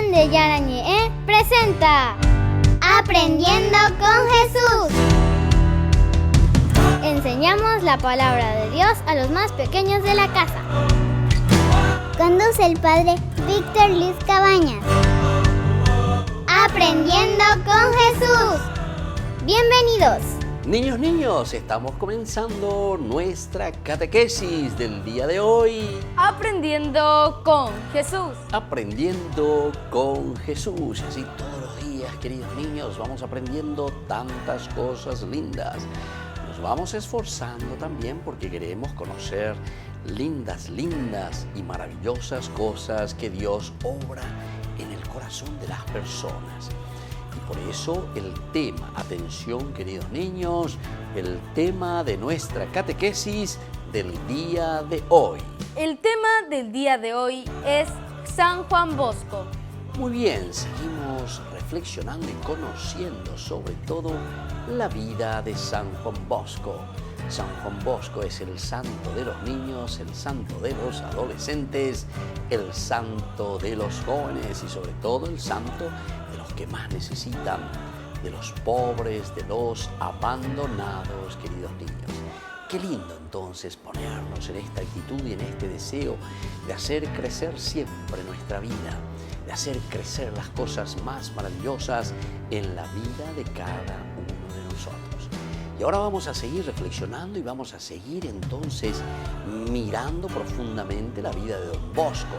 Virgen de Yarañé presenta Aprendiendo con Jesús. Enseñamos la palabra de Dios a los más pequeños de la casa. Conduce el padre Víctor Luis Cabañas. Aprendiendo con Jesús. Bienvenidos. Niños, estamos comenzando nuestra catequesis del día de hoy. Aprendiendo con Jesús. Aprendiendo con Jesús. Así todos los días, queridos niños, vamos aprendiendo tantas cosas lindas. Nos vamos esforzando también porque queremos conocer lindas y maravillosas cosas que Dios obra en el corazón de las personas. Y por eso el tema, atención queridos niños, el tema de nuestra catequesis del día de hoy. El tema del día de hoy es San Juan Bosco. Muy bien, seguimos reflexionando y conociendo sobre todo la vida de San Juan Bosco. San Juan Bosco es el santo de los niños, el santo de los adolescentes, el santo de los jóvenes y sobre todo el santo de los que más necesitan, de los pobres, de los abandonados, queridos niños. Qué lindo entonces ponernos en esta actitud y en este deseo de hacer crecer siempre nuestra vida, de hacer crecer las cosas más maravillosas en la vida de cada uno de nosotros. Y ahora vamos a seguir reflexionando y vamos a seguir entonces mirando profundamente la vida de Don Bosco,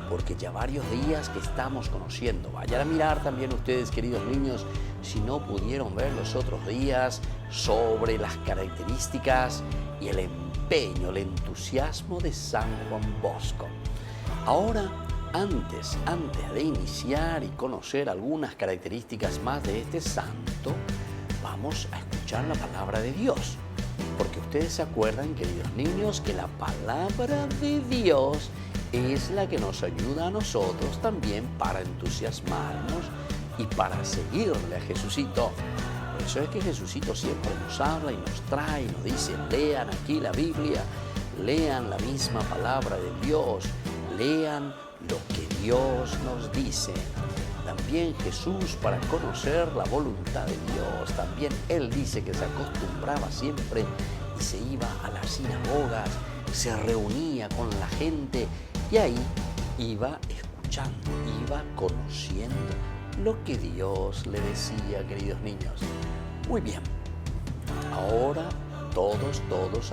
porque ya varios días que estamos conociendo. Vayan a mirar también ustedes, queridos niños, si no pudieron ver los otros días, sobre las características y el empeño, el entusiasmo de San Juan Bosco. Ahora, antes de iniciar y conocer algunas características más de este santo, vamos a escuchar la palabra de Dios, porque ustedes se acuerdan, queridos niños, que la palabra de Dios es la que nos ayuda a nosotros también para entusiasmarnos y para seguirle a Jesucito. Por eso es que Jesucito siempre nos habla y nos trae y nos dice: lean aquí la Biblia, lean la misma palabra de Dios, lean lo que Dios nos dice. También Jesús, para conocer la voluntad de Dios, también Él dice que se acostumbraba siempre y se iba a las sinagogas, se reunía con la gente y ahí iba escuchando, iba conociendo lo que Dios le decía, queridos niños. Muy bien, ahora todos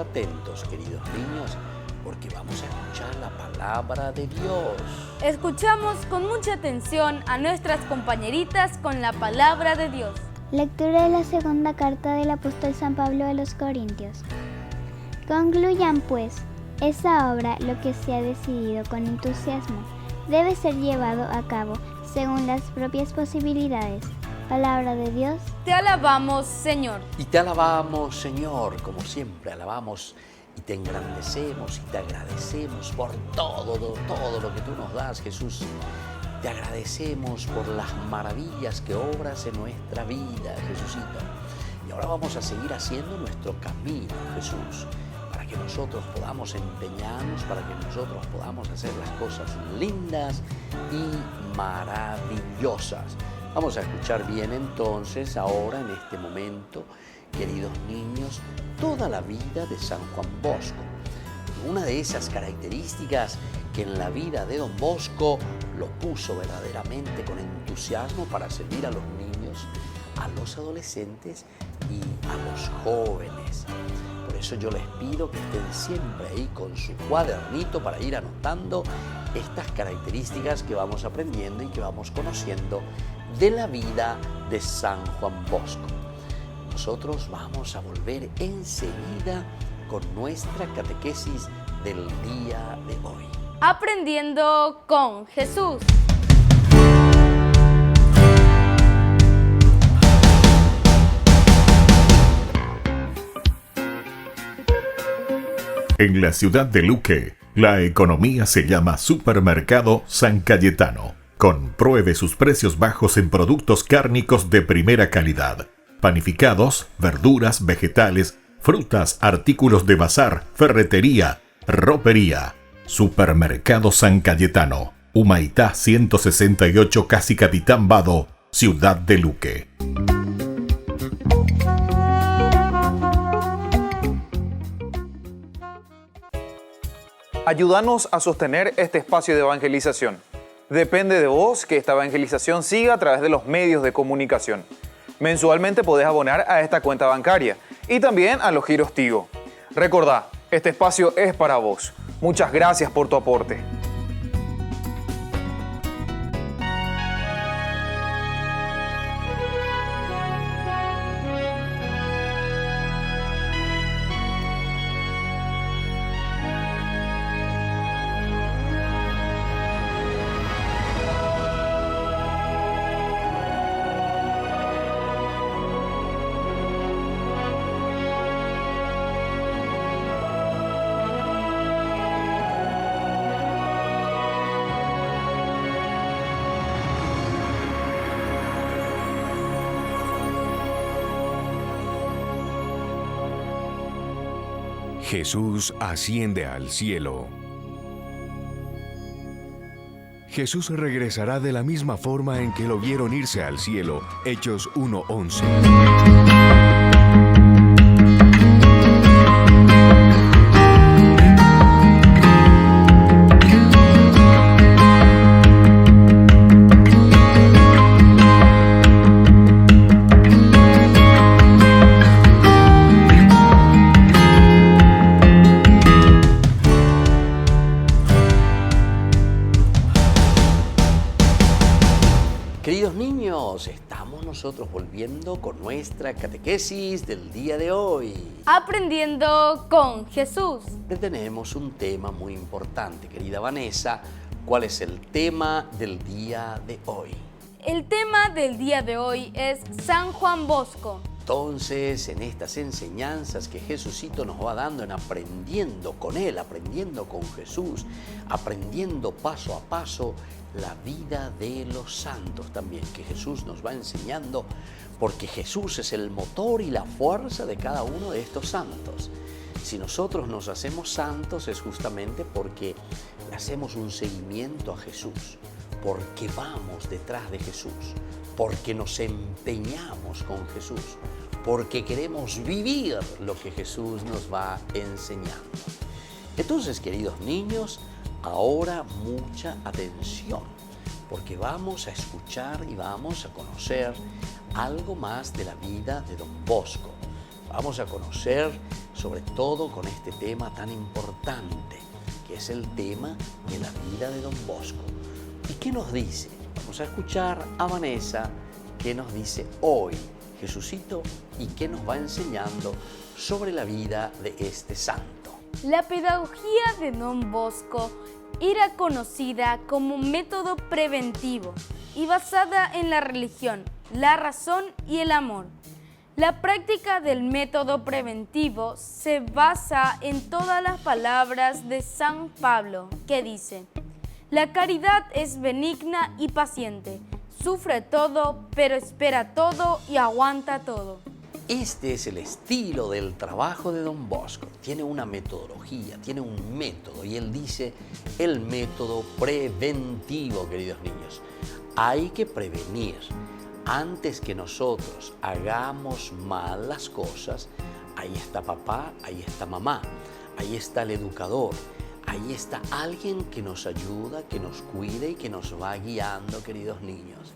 atentos, queridos niños, porque vamos a escuchar la palabra de Dios. Escuchamos con mucha atención a nuestras compañeritas con la palabra de Dios. Lectura de la segunda carta del apóstol San Pablo a los Corintios. Concluyan pues, esa obra, lo que se ha decidido con entusiasmo, debe ser llevado a cabo según las propias posibilidades. Palabra de Dios. Te alabamos, Señor. Y te alabamos, Señor, como siempre alabamos y te engrandecemos y te agradecemos por todo lo que tú nos das, Jesús. Te agradecemos por las maravillas que obras en nuestra vida, Jesucito. Y ahora vamos a seguir haciendo nuestro camino, Jesús, para que nosotros podamos empeñarnos, para que nosotros podamos hacer las cosas lindas y maravillosas. Vamos a escuchar bien entonces, ahora en este momento, queridos niños, toda la vida de San Juan Bosco. Una de esas características que en la vida de Don Bosco lo puso verdaderamente con entusiasmo para servir a los niños, a los adolescentes y a los jóvenes. Por eso yo les pido que estén siempre ahí con su cuadernito para ir anotando estas características que vamos aprendiendo y que vamos conociendo de la vida de San Juan Bosco. Nosotros vamos a volver enseguida con nuestra catequesis del día de hoy. Aprendiendo con Jesús. En la ciudad de Luque, la economía se llama Supermercado San Cayetano. Compruebe sus precios bajos en productos cárnicos de primera calidad. Panificados, verduras, vegetales, frutas, artículos de bazar, ferretería, ropería. Supermercado San Cayetano, Humaitá 168, Casi Capitán Vado, Ciudad de Luque. Ayúdanos a sostener este espacio de evangelización. Depende de vos que esta evangelización siga a través de los medios de comunicación. Mensualmente podés abonar a esta cuenta bancaria y también a los giros Tigo. Recordá, este espacio es para vos. Muchas gracias por tu aporte. Jesús asciende al cielo. Jesús regresará de la misma forma en que lo vieron irse al cielo. Hechos 1:11. Queridos niños, estamos nosotros volviendo con nuestra catequesis del día de hoy. Aprendiendo con Jesús. Tenemos un tema muy importante, querida Vanessa. ¿Cuál es el tema del día de hoy? El tema del día de hoy es San Juan Bosco. Entonces, en estas enseñanzas que Jesucito nos va dando en aprendiendo con Él, aprendiendo con Jesús, aprendiendo paso a paso la vida de los santos también, que Jesús nos va enseñando, porque Jesús es el motor y la fuerza de cada uno de estos santos. Si nosotros nos hacemos santos es justamente porque le hacemos un seguimiento a Jesús, porque vamos detrás de Jesús, porque nos empeñamos con Jesús, porque queremos vivir lo que Jesús nos va enseñando. Entonces, queridos niños, ahora mucha atención, porque vamos a escuchar y vamos a conocer algo más de la vida de Don Bosco. Vamos a conocer, sobre todo con este tema tan importante, que es el tema de la vida de Don Bosco. ¿Y qué nos dice? Vamos a escuchar a Vanessa, qué nos dice hoy Jesucito y qué nos va enseñando sobre la vida de este santo. La pedagogía de Don Bosco era conocida como método preventivo y basada en la religión, la razón y el amor. La práctica del método preventivo se basa en todas las palabras de San Pablo, que dice: la caridad es benigna y paciente, sufre todo, pero espera todo y aguanta todo. Este es el estilo del trabajo de Don Bosco. Tiene una metodología, tiene un método, y él dice el método preventivo, queridos niños. Hay que prevenir. Antes que nosotros hagamos mal las cosas, ahí está papá, ahí está mamá, ahí está el educador, ahí está alguien que nos ayuda, que nos cuide y que nos va guiando, queridos niños.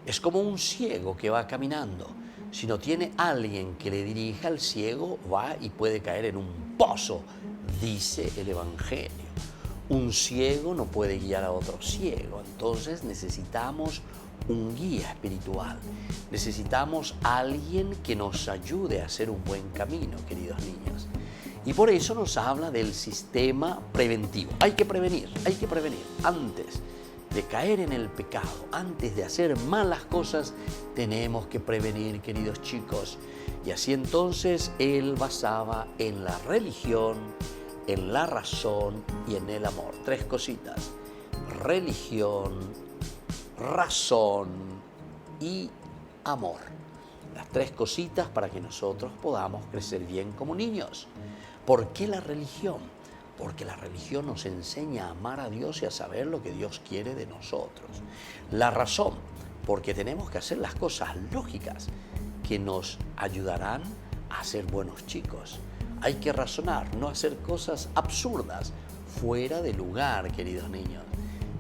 Es como un ciego que va caminando. Si no tiene alguien que le dirija, el ciego va y puede caer en un pozo, dice el Evangelio. Un ciego no puede guiar a otro ciego, entonces necesitamos un guía espiritual. Necesitamos alguien que nos ayude a hacer un buen camino, queridos niños. Y por eso nos habla del sistema preventivo. Hay que prevenir antes de caer en el pecado, antes de hacer malas cosas, tenemos que prevenir, queridos chicos. Y así entonces él basaba en la religión, en la razón y en el amor. Tres cositas: religión, razón y amor. Las tres cositas para que nosotros podamos crecer bien como niños. ¿Por qué la religión? porque la religión nos enseña a amar a Dios y a saber lo que Dios quiere de nosotros. La razón, porque tenemos que hacer las cosas lógicas que nos ayudarán a ser buenos chicos. Hay que razonar, no hacer cosas absurdas, fuera de lugar, queridos niños.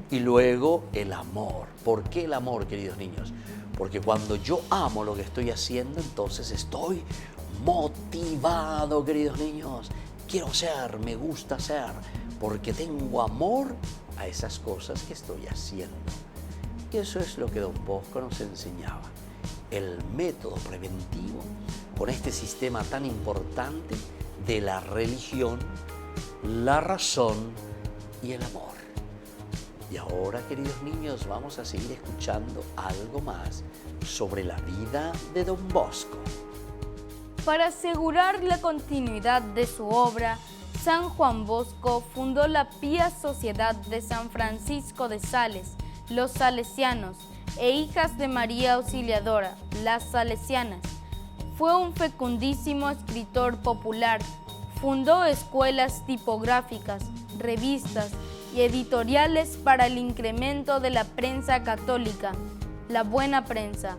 Y luego el amor. ¿Por qué el amor, queridos niños? Porque cuando yo amo lo que estoy haciendo, entonces estoy motivado, queridos niños. Quiero ser, me gusta ser, porque tengo amor a esas cosas que estoy haciendo. Y eso es lo que Don Bosco nos enseñaba. El método preventivo con este sistema tan importante de la religión, la razón y el amor. Y ahora, queridos niños, vamos a seguir escuchando algo más sobre la vida de Don Bosco. Para asegurar la continuidad de su obra, San Juan Bosco fundó la Pía Sociedad de San Francisco de Sales, los Salesianos, e Hijas de María Auxiliadora, las Salesianas. Fue un fecundísimo escritor popular. Fundó escuelas tipográficas, revistas y editoriales para el incremento de la prensa católica, la buena prensa.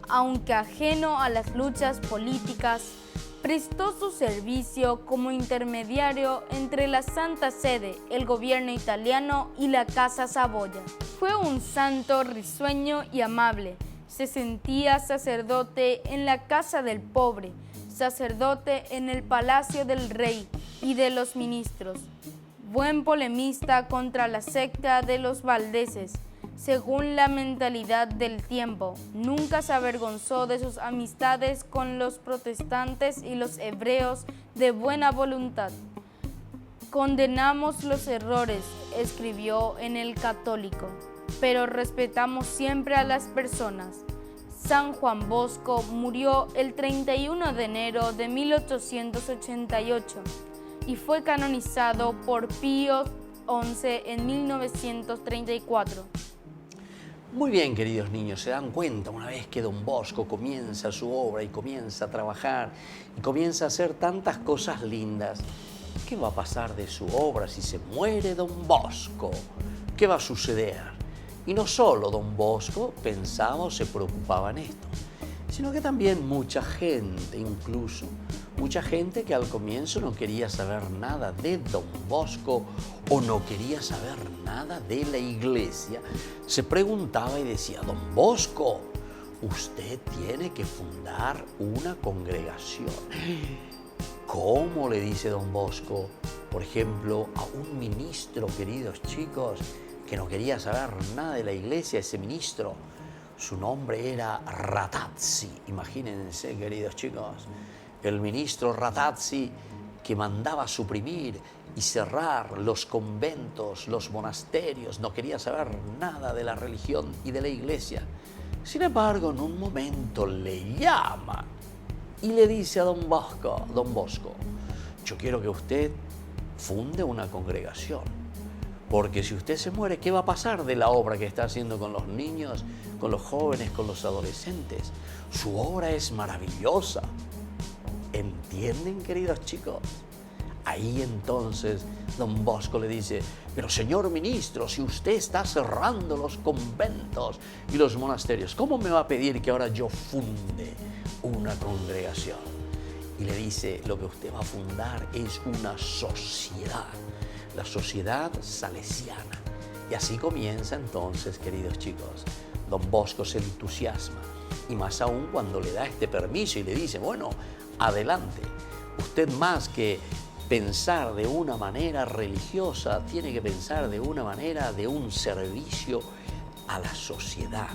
Aunque ajeno a las luchas políticas, prestó su servicio como intermediario entre la Santa Sede, el gobierno italiano y la Casa Saboya. Fue un santo risueño y amable. Se sentía sacerdote en la casa del pobre, sacerdote en el palacio del rey y de los ministros. Buen polemista contra la secta de los valdeses. Según la mentalidad del tiempo, nunca se avergonzó de sus amistades con los protestantes y los hebreos de buena voluntad. Condenamos los errores, escribió en El Católico, pero respetamos siempre a las personas. San Juan Bosco murió el 31 de enero de 1888 y fue canonizado por Pío XI en 1934. Muy bien, queridos niños, se dan cuenta una vez que Don Bosco comienza su obra y comienza a trabajar y comienza a hacer tantas cosas lindas. ¿Qué va a pasar de su obra si se muere Don Bosco? ¿Qué va a suceder? Y no solo Don Bosco pensaba o se preocupaba en esto, sino que también mucha gente, incluso mucha gente que al comienzo no quería saber nada de Don Bosco o no quería saber nada de la iglesia, se preguntaba y decía: Don Bosco, usted tiene que fundar una congregación. ¿Cómo? Le dice Don Bosco, por ejemplo, a un ministro, queridos chicos, que no quería saber nada de la iglesia. Ese ministro, su nombre era Ratazzi. Imagínense, queridos chicos, el ministro Ratazzi, que mandaba suprimir y cerrar los conventos, los monasterios, no quería saber nada de la religión y de la iglesia. Sin embargo, en un momento le llama y le dice a Don Bosco, yo quiero que usted funde una congregación, porque si usted se muere, ¿qué va a pasar de la obra que está haciendo con los niños, con los jóvenes, con los adolescentes? Su obra es maravillosa. ¿Entienden, queridos chicos? Ahí entonces Don Bosco le dice: pero señor ministro, si usted está cerrando los conventos y los monasterios, ¿cómo me va a pedir que ahora yo funde una congregación? Y le dice: lo que usted va a fundar es una sociedad, la Sociedad Salesiana. Y así comienza entonces, queridos chicos. Don Bosco se entusiasma, y más aún cuando le da este permiso y le dice: bueno, adelante. Usted, más que pensar de una manera religiosa, tiene que pensar de una manera de un servicio a la sociedad,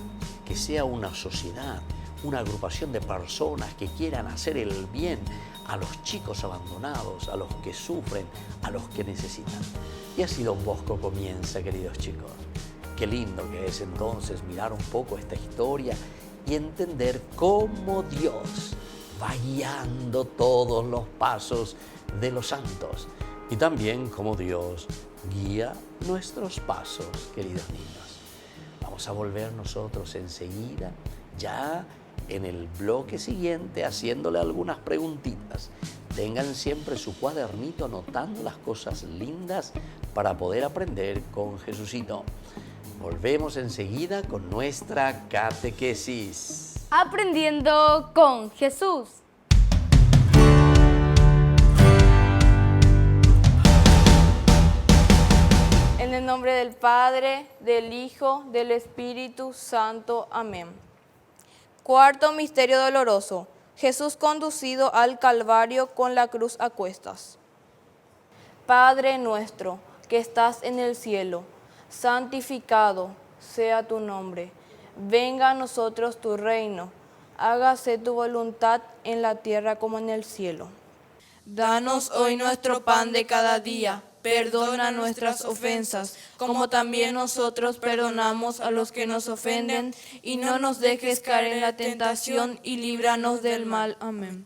que sea una sociedad, una agrupación de personas que quieran hacer el bien a los chicos abandonados, a los que sufren, a los que necesitan. Y así Don Bosco comienza, queridos chicos. Qué lindo que es entonces mirar un poco esta historia y entender cómo Dios va guiando todos los pasos de los santos y también cómo Dios guía nuestros pasos, queridos niños. Vamos a volver nosotros enseguida, ya en el bloque siguiente, haciéndole algunas preguntitas Tengan siempre su cuadernito anotando las cosas lindas para poder aprender con Jesucito. Volvemos enseguida con nuestra catequesis. Aprendiendo con Jesús. En el nombre del Padre, del Hijo, del Espíritu Santo. Amén. Cuarto misterio doloroso. Jesús conducido al Calvario con la cruz a cuestas. Padre nuestro, que estás en el cielo, santificado sea tu nombre. Venga a nosotros tu reino. Hágase tu voluntad en la tierra como en el cielo. Danos hoy nuestro pan de cada día. Perdona nuestras ofensas, como también nosotros perdonamos a los que nos ofenden, y no nos dejes caer en la tentación, y líbranos del mal. Amén.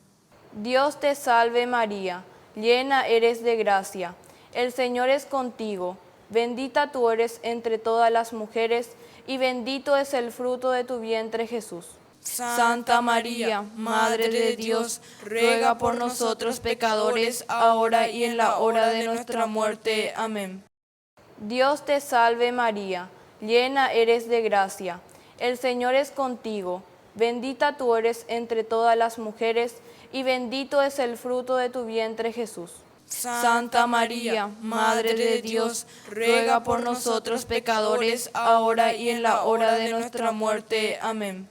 Dios te salve María, llena eres de gracia. El Señor es contigo. Bendita tú eres entre todas las mujeres, y bendito es el fruto de tu vientre, Jesús. Santa María, Madre de Dios, ruega por nosotros pecadores, ahora y en la hora de nuestra muerte. Amén. Dios te salve María, llena eres de gracia. El Señor es contigo. Bendita tú eres entre todas las mujeres, y bendito es el fruto de tu vientre, Jesús. Santa María, Madre de Dios, ruega por nosotros pecadores, ahora y en la hora de nuestra muerte. Amén.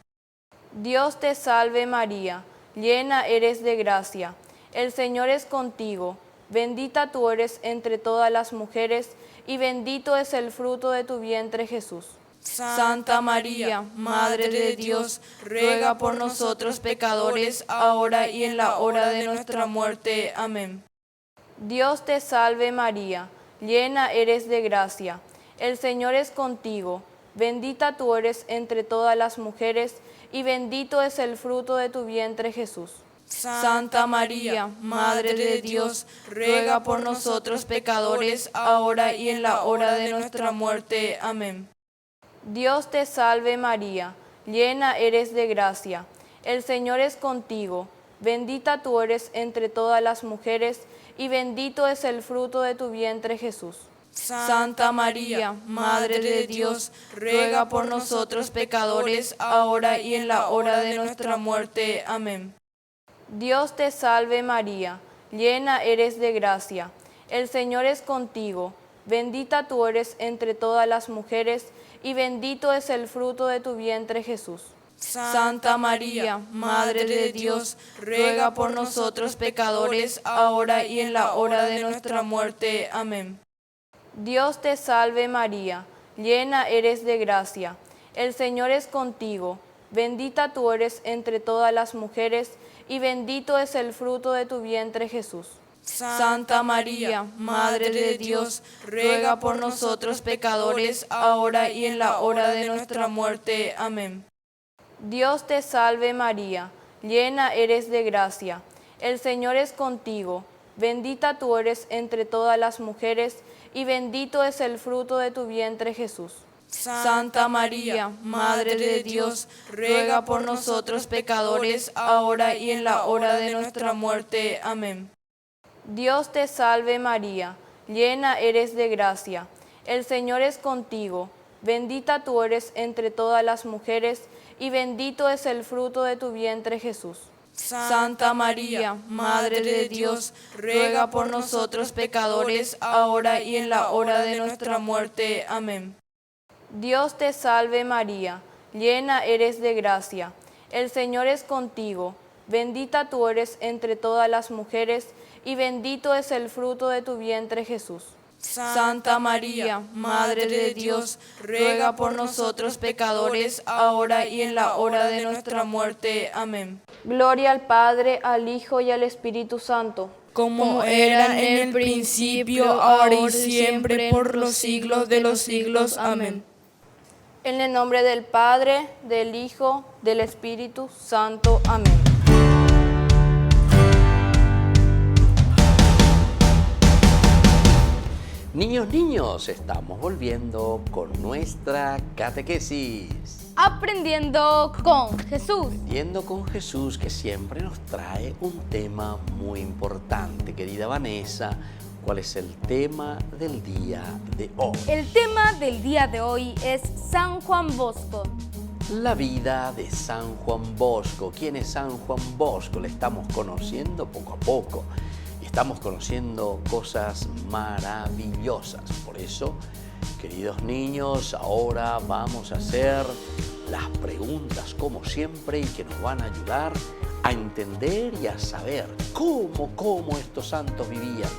Dios te salve María, llena eres de gracia. El Señor es contigo. Bendita tú eres entre todas las mujeres, y bendito es el fruto de tu vientre, Jesús. Santa María, Madre de Dios, ruega por nosotros pecadores, ahora y en la hora de nuestra muerte. Amén. Dios te salve María, llena eres de gracia. El Señor es contigo. Bendita tú eres entre todas las mujeres, y bendito es el fruto de tu vientre, Jesús. Santa María, Madre de Dios, ruega por nosotros pecadores, ahora y en la hora de nuestra muerte. Amén. Dios te salve María, llena eres de gracia. El Señor es contigo. Bendita tú eres entre todas las mujeres, y bendito es el fruto de tu vientre, Jesús. Santa María, Madre de Dios, ruega por nosotros pecadores, ahora y en la hora de nuestra muerte. Amén. Dios te salve María, llena eres de gracia. El Señor es contigo. Bendita tú eres entre todas las mujeres, y bendito es el fruto de tu vientre, Jesús. Santa María, Madre de Dios, ruega por nosotros pecadores, ahora y en la hora de nuestra muerte. Amén. Dios te salve María, llena eres de gracia. El Señor es contigo. Bendita tú eres entre todas las mujeres, y bendito es el fruto de tu vientre, Jesús. Santa María, Madre de Dios, ruega por nosotros pecadores, ahora y en la hora de nuestra muerte. Amén. Dios te salve María, llena eres de gracia. El Señor es contigo. Bendita tú eres entre todas las mujeres, y bendito es el fruto de tu vientre, Jesús. Santa María, Madre de Dios, ruega por nosotros pecadores, ahora y en la hora de nuestra muerte. Amén. Dios te salve María, llena eres de gracia. El Señor es contigo. Bendita tú eres entre todas las mujeres, y bendito es el fruto de tu vientre, Jesús. Santa María, Madre de Dios, ruega por nosotros pecadores, ahora y en la hora de nuestra muerte. Amén. Dios te salve María, llena eres de gracia. El Señor es contigo. Bendita tú eres entre todas las mujeres, y bendito es el fruto de tu vientre, Jesús. Santa María, Madre de Dios, ruega por nosotros pecadores, ahora y en la hora de nuestra muerte. Amén. Gloria al Padre, al Hijo y al Espíritu Santo. Como era en el principio, ahora y siempre, por los siglos de los siglos. Amén. En el nombre del Padre, del Hijo, del Espíritu Santo. Amén. Niños, estamos volviendo con nuestra catequesis. Aprendiendo con Jesús. Aprendiendo con Jesús, que siempre nos trae un tema muy importante. Querida Vanessa, ¿cuál es el tema del día de hoy? El tema del día de hoy es San Juan Bosco. La vida de San Juan Bosco. ¿Quién es San Juan Bosco? Le estamos conociendo poco a poco. Estamos conociendo cosas maravillosas. Por eso, queridos niños, ahora vamos a hacer las preguntas como siempre y que nos van a ayudar a entender y a saber cómo estos santos vivían,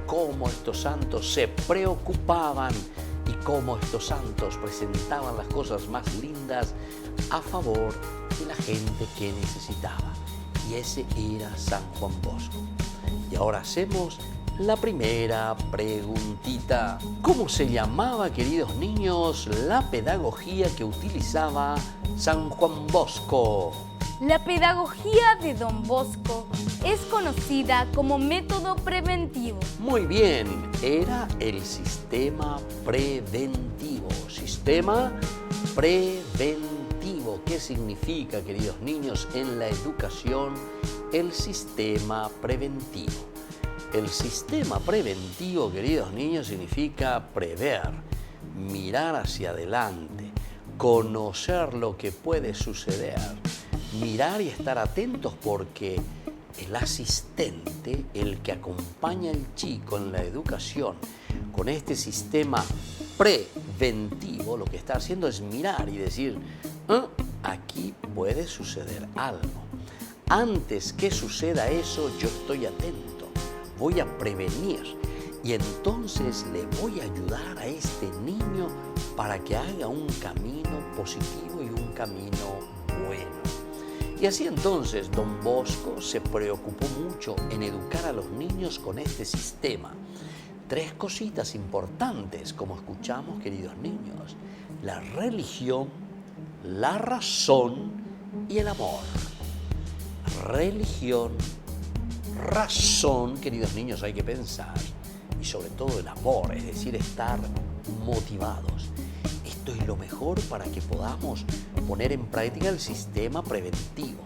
cómo estos santos se preocupaban y cómo estos santos presentaban las cosas más lindas a favor de la gente que necesitaba. Y ese era San Juan Bosco. Y ahora hacemos la primera preguntita. ¿Cómo se llamaba, queridos niños, la pedagogía que utilizaba San Juan Bosco? La pedagogía de Don Bosco es conocida como método preventivo. Muy bien, era el sistema preventivo. Sistema preventivo. ¿Qué significa, queridos niños, en la educación el sistema preventivo? El sistema preventivo, queridos niños, significa prever, mirar hacia adelante, conocer lo que puede suceder, mirar y estar atentos porque el asistente, el que acompaña al chico en la educación con este sistema preventivo, lo que está haciendo es mirar y decir, aquí puede suceder algo. Antes que suceda eso, yo estoy atento. Voy a prevenir y entonces le voy a ayudar a este niño para que haga un camino positivo y un camino bueno. Y así entonces Don Bosco se preocupó mucho en educar a los niños con este sistema. 3 cositas importantes, como escuchamos, queridos niños: la religión, la razón y el amor. Religión, razón, queridos niños, hay que pensar, y sobre todo el amor, es decir, estar motivados. Esto es lo mejor para que podamos poner en práctica el sistema preventivo,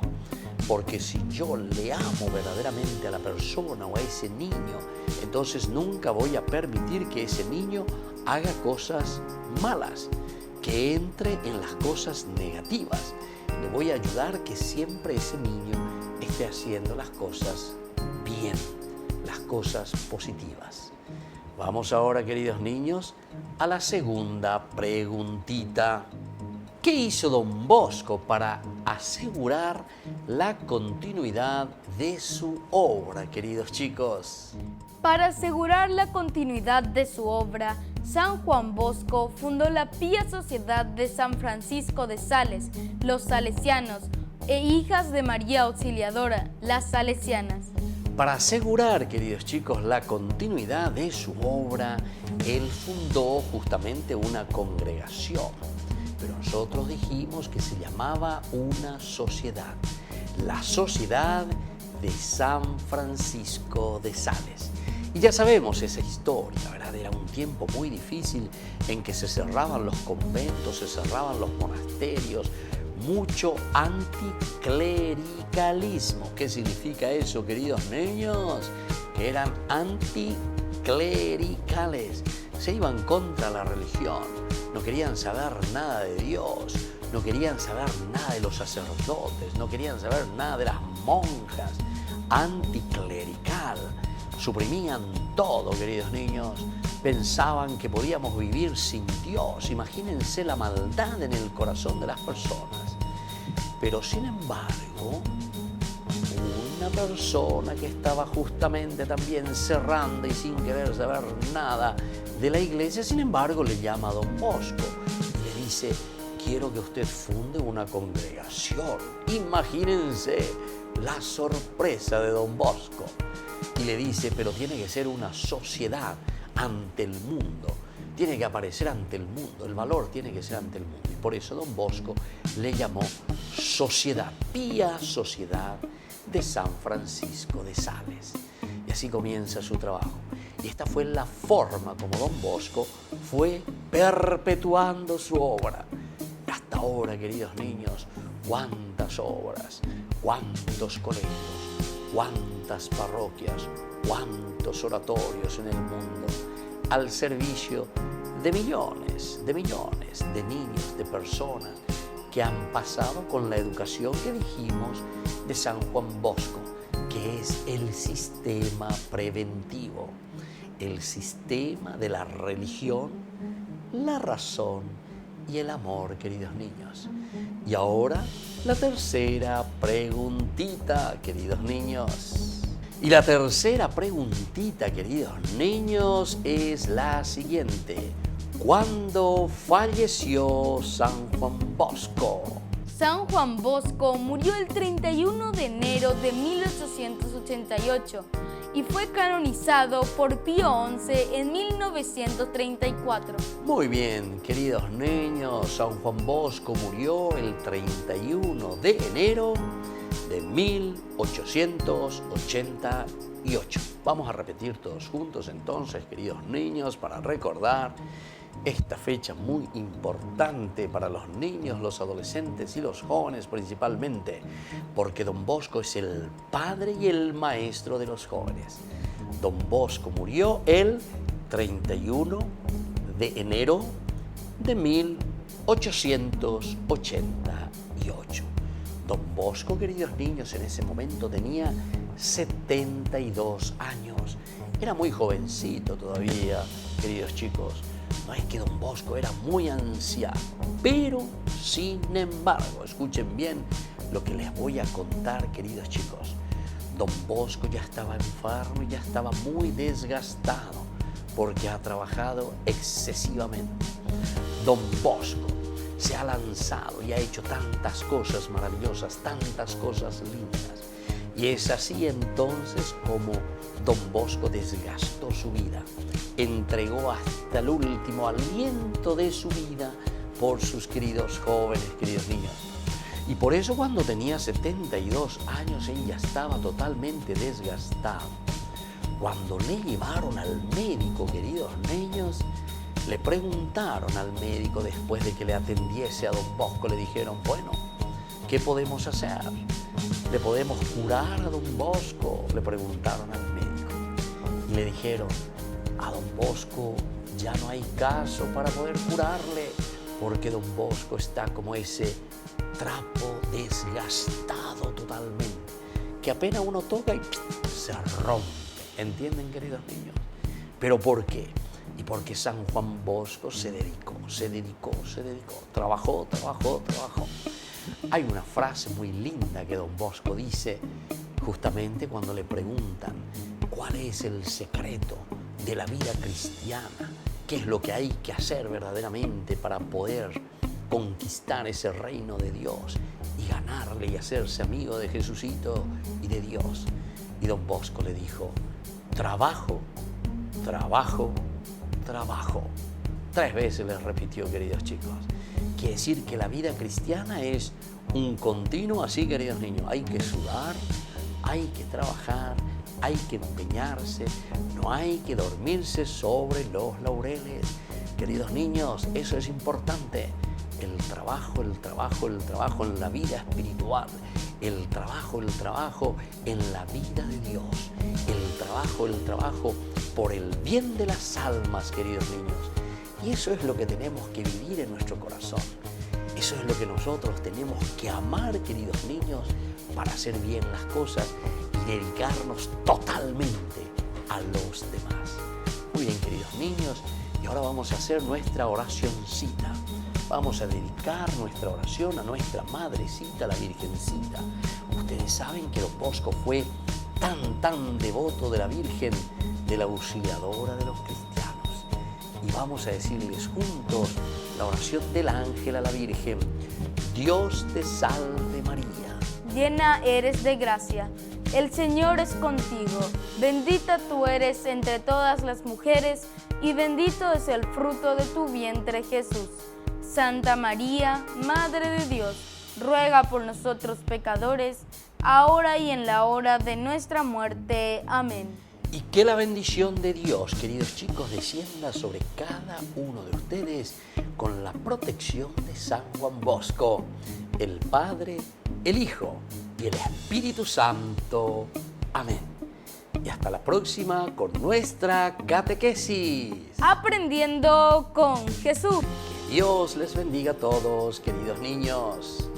porque si yo le amo verdaderamente a la persona o a ese niño, entonces nunca voy a permitir que ese niño haga cosas malas, que entre en las cosas negativas. Le voy a ayudar que siempre ese niño esté haciendo las cosas bien, las cosas positivas. Vamos ahora, queridos niños, a la segunda preguntita. ¿Qué hizo Don Bosco para asegurar la continuidad de su obra, queridos chicos? Para asegurar la continuidad de su obra, San Juan Bosco fundó la Pía Sociedad de San Francisco de Sales, los salesianos, e Hijas de María Auxiliadora, las salesianas. Para asegurar, queridos chicos, la continuidad de su obra, él fundó justamente una congregación. Pero nosotros dijimos que se llamaba una sociedad, la Sociedad de San Francisco de Sales. Y ya sabemos esa historia, ¿verdad? Era un tiempo muy difícil en que se cerraban los conventos, se cerraban los monasterios, mucho anticlericalismo. ¿Qué significa eso, queridos niños? Que eran anticlericales, se iban contra la religión, no querían saber nada de Dios, no querían saber nada de los sacerdotes, no querían saber nada de las monjas. Anticlerical, suprimían todo, queridos niños. Pensaban que podíamos vivir sin Dios. Imagínense la maldad en el corazón de las personas. Pero sin embargo, una persona que estaba justamente también cerrando y sin querer saber nada de la iglesia, sin embargo, le llama a Don Bosco y le dice: quiero que usted funde una congregación. Imagínense la sorpresa de Don Bosco. Y le dice: pero tiene que ser una sociedad ante el mundo, tiene que aparecer ante el mundo, el valor tiene que ser ante el mundo. Y por eso Don Bosco le llamó Sociedad, Pía Sociedad de San Francisco de Sales. Y así comienza su trabajo. Y esta fue la forma como Don Bosco fue perpetuando su obra. Hasta ahora, queridos niños, cuántas obras, cuántos colegios, cuántas parroquias, cuántos oratorios en el mundo al servicio de millones de niños, de personas que han pasado con la educación que dijimos de San Juan Bosco, que es el sistema preventivo, el sistema de la religión, la razón y el amor, queridos niños. Y ahora la tercera preguntita, queridos niños. Y la tercera preguntita, queridos niños, es la siguiente. ¿Cuándo falleció San Juan Bosco? San Juan Bosco murió el 31 de enero de 1888 y fue canonizado por Pío XI en 1934. Muy bien, queridos niños, San Juan Bosco murió el 31 de enero de 1888. Vamos a repetir todos juntos entonces, queridos niños, para recordar esta fecha muy importante para los niños, los adolescentes y los jóvenes principalmente, porque Don Bosco es el padre y el maestro de los jóvenes. Don Bosco murió el 31 de enero de 1888. Don Bosco, queridos niños, en ese momento tenía 72 años. Era muy jovencito todavía, queridos chicos. No es que Don Bosco era muy anciano, pero sin embargo, escuchen bien lo que les voy a contar, queridos chicos. Don Bosco ya estaba enfermo y ya estaba muy desgastado porque ha trabajado excesivamente. Don Bosco se ha lanzado y ha hecho tantas cosas maravillosas, tantas cosas lindas. Y es así entonces como Don Bosco desgastó su vida, entregó hasta el último aliento de su vida por sus queridos jóvenes, queridos niños. Y por eso cuando tenía 72 años él ya estaba totalmente desgastado. Cuando le llevaron al médico, queridos niños, le preguntaron al médico después de que le atendiese a Don Bosco, le dijeron, bueno, ¿qué podemos hacer? ¿Le podemos curar a Don Bosco? Le preguntaron al médico. Y le dijeron, a Don Bosco ya no hay caso para poder curarle, porque Don Bosco está como ese trapo desgastado totalmente, que apenas uno toca y se rompe. ¿Entienden, queridos niños? ¿Pero por qué? Y porque San Juan Bosco se dedicó, trabajó. Hay una frase muy linda que Don Bosco dice justamente cuando le preguntan cuál es el secreto de la vida cristiana, qué es lo que hay que hacer verdaderamente para poder conquistar ese reino de Dios y ganarle y hacerse amigo de Jesucito y de Dios. Y Don Bosco le dijo, trabajo. 3 veces les repitió, queridos chicos. Quiere decir que la vida cristiana es un continuo así, queridos niños. Hay que sudar, hay que trabajar, hay que empeñarse, no hay que dormirse sobre los laureles. Queridos niños, eso es importante. El trabajo en la vida espiritual, el trabajo en la vida de Dios, el trabajo por el bien de las almas, queridos niños. Y eso es lo que tenemos que vivir en nuestro corazón. Eso es lo que nosotros tenemos que amar, queridos niños, para hacer bien las cosas y dedicarnos totalmente a los demás. Muy bien, queridos niños, y ahora vamos a hacer nuestra oracioncita. Vamos a dedicar nuestra oración a nuestra madrecita, la Virgencita. Ustedes saben que Don Bosco fue tan devoto de la Virgen, de la auxiliadora de los cristianos. Y vamos a decirles juntos la oración del ángel a la Virgen. Dios te salve María. Llena eres de gracia, el Señor es contigo. Bendita tú eres entre todas las mujeres y bendito es el fruto de tu vientre, Jesús. Santa María, Madre de Dios, ruega por nosotros pecadores, ahora y en la hora de nuestra muerte. Amén. Y que la bendición de Dios, queridos chicos, descienda sobre cada uno de ustedes con la protección de San Juan Bosco, el Padre, el Hijo y el Espíritu Santo. Amén. Y hasta la próxima con nuestra catequesis. Aprendiendo con Jesús. Que Dios les bendiga a todos, queridos niños.